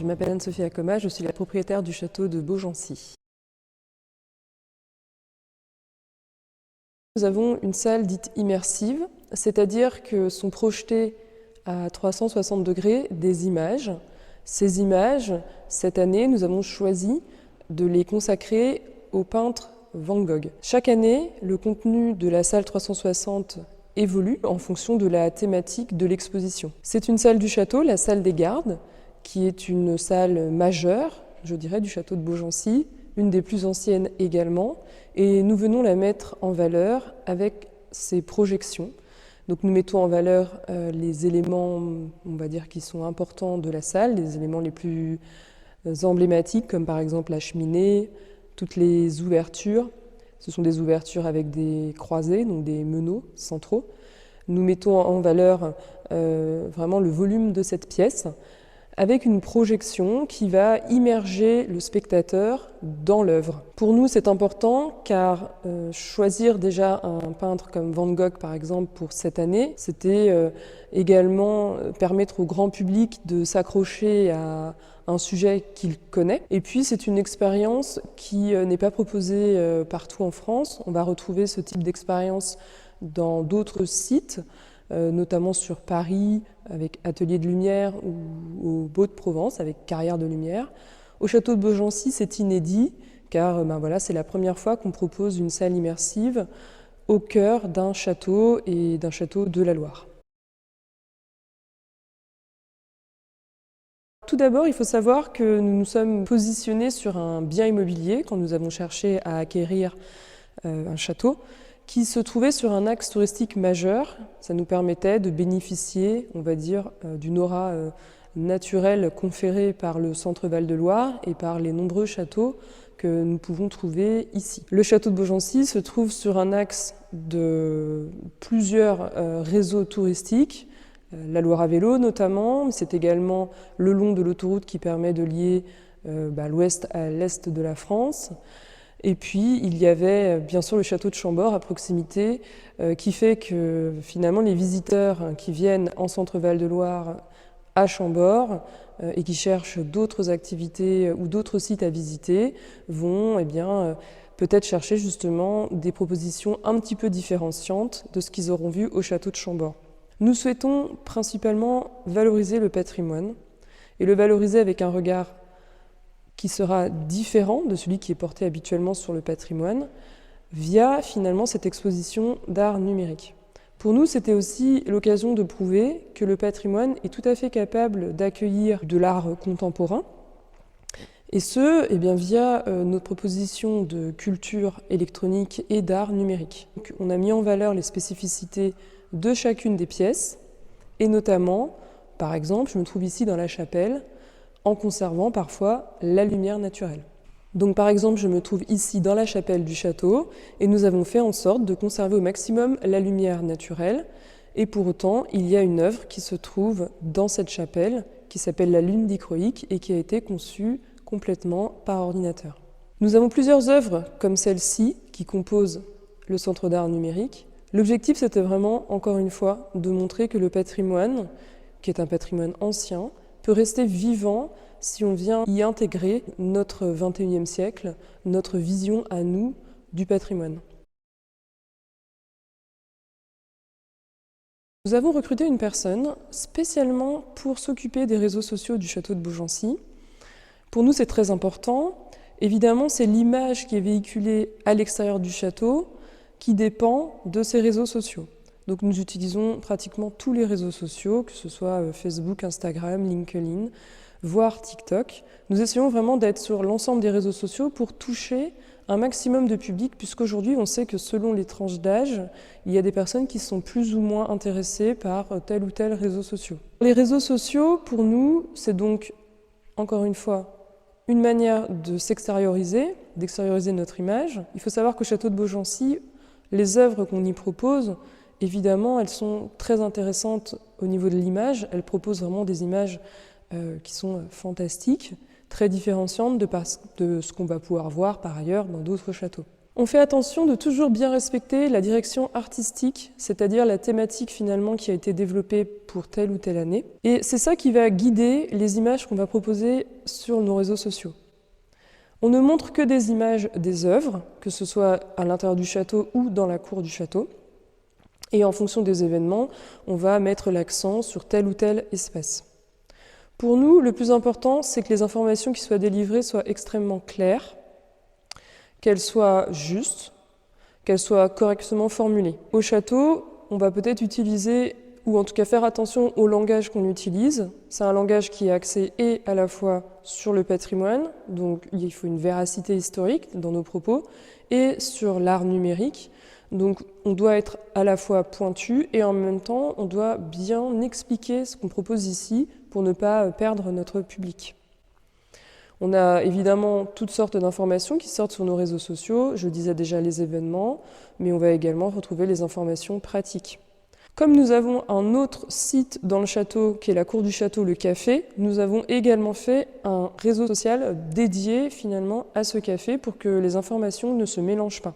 m'appelle Anne-Sophie Acoma, je suis la propriétaire du château de Beaugency. Nous avons une salle dite immersive, c'est-à-dire que sont projetées à 360 degrés des images. Ces images, cette année, nous avons choisi de les consacrer au peintre Van Gogh. Chaque année, le contenu de la salle 360 évolue en fonction de la thématique de l'exposition. C'est une salle du château, la salle des gardes, qui est une salle majeure, je dirais, du château de Beaugency, une des plus anciennes également, et nous venons la mettre en valeur avec ses projections. Donc nous mettons en valeur les éléments, on va dire, qui sont importants de la salle, les éléments les plus emblématiques, comme par exemple la cheminée, toutes les ouvertures. Ce sont des ouvertures avec des croisées, donc des meneaux centraux. Nous mettons en valeur vraiment le volume de cette pièce, avec une projection qui va immerger le spectateur dans l'œuvre. Pour nous, c'est important car choisir déjà un peintre comme Van Gogh, par exemple, pour cette année, c'était également permettre au grand public de s'accrocher à un sujet qu'il connaît. Et puis, c'est une expérience qui n'est pas proposée partout en France. On va retrouver ce type d'expérience dans d'autres sites, notamment sur Paris, avec Atelier de Lumière, ou au Beau de Provence, avec Carrière de Lumière. Au château de Beaugency, c'est inédit, car voilà, c'est la première fois qu'on propose une salle immersive au cœur d'un château et d'un château de la Loire. Tout d'abord, il faut savoir que nous nous sommes positionnés sur un bien immobilier quand nous avons cherché à acquérir un château qui se trouvait sur un axe touristique majeur. Ça nous permettait de bénéficier, on va dire, d'une aura naturelle conférée par le centre Val-de-Loire et par les nombreux châteaux que nous pouvons trouver ici. Le château de Beaugency se trouve sur un axe de plusieurs réseaux touristiques, la Loire à vélo notamment, c'est également le long de l'autoroute qui permet de lier l'ouest à l'est de la France. Et puis, il y avait bien sûr le château de Chambord à proximité, qui fait que finalement les visiteurs qui viennent en centre Val-de-Loire à Chambord et qui cherchent d'autres activités ou d'autres sites à visiter vont peut-être chercher justement des propositions un petit peu différenciantes de ce qu'ils auront vu au château de Chambord. Nous souhaitons principalement valoriser le patrimoine et le valoriser avec un regard qui sera différent de celui qui est porté habituellement sur le patrimoine, via finalement cette exposition d'art numérique. Pour nous, c'était aussi l'occasion de prouver que le patrimoine est tout à fait capable d'accueillir de l'art contemporain, et ce, via notre proposition de culture électronique et d'art numérique. Donc, on a mis en valeur les spécificités de chacune des pièces, et notamment, par exemple, je me trouve ici dans la chapelle, en conservant parfois la lumière naturelle. Donc par exemple, je me trouve ici dans la chapelle du château et nous avons fait en sorte de conserver au maximum la lumière naturelle, et pour autant, il y a une œuvre qui se trouve dans cette chapelle qui s'appelle la Lune dichroïque et qui a été conçue complètement par ordinateur. Nous avons plusieurs œuvres comme celle-ci qui composent le Centre d'art numérique. L'objectif, c'était vraiment, encore une fois, de montrer que le patrimoine, qui est un patrimoine ancien, peut rester vivant si on vient y intégrer notre XXIe siècle, notre vision à nous du patrimoine. Nous avons recruté une personne spécialement pour s'occuper des réseaux sociaux du château de Beaugency. Pour nous, c'est très important. Évidemment, c'est l'image qui est véhiculée à l'extérieur du château qui dépend de ces réseaux sociaux. Donc nous utilisons pratiquement tous les réseaux sociaux, que ce soit Facebook, Instagram, LinkedIn, voire TikTok. Nous essayons vraiment d'être sur l'ensemble des réseaux sociaux pour toucher un maximum de public, puisqu'aujourd'hui on sait que selon les tranches d'âge, il y a des personnes qui sont plus ou moins intéressées par tel ou tel réseau social. Les réseaux sociaux, pour nous, c'est donc, encore une fois, une manière de s'extérioriser, d'extérioriser notre image. Il faut savoir qu'au château de Beaugency, les œuvres qu'on y propose, évidemment, elles sont très intéressantes au niveau de l'image. Elles proposent vraiment des images qui sont fantastiques, très différenciantes de ce qu'on va pouvoir voir par ailleurs dans d'autres châteaux. On fait attention de toujours bien respecter la direction artistique, c'est-à-dire la thématique finalement qui a été développée pour telle ou telle année. Et c'est ça qui va guider les images qu'on va proposer sur nos réseaux sociaux. On ne montre que des images des œuvres, que ce soit à l'intérieur du château ou dans la cour du château. Et en fonction des événements, on va mettre l'accent sur tel ou tel espace. Pour nous, le plus important, c'est que les informations qui soient délivrées soient extrêmement claires, qu'elles soient justes, qu'elles soient correctement formulées. Au château, on va peut-être utiliser, ou en tout cas faire attention au langage qu'on utilise. C'est un langage qui est axé et à la fois sur le patrimoine, donc il faut une véracité historique dans nos propos, et sur l'art numérique. Donc on doit être à la fois pointu et en même temps on doit bien expliquer ce qu'on propose ici pour ne pas perdre notre public. On a évidemment toutes sortes d'informations qui sortent sur nos réseaux sociaux, je disais déjà les événements, mais on va également retrouver les informations pratiques. Comme nous avons un autre site dans le château qui est la cour du château, le café, nous avons également fait un réseau social dédié finalement à ce café pour que les informations ne se mélangent pas.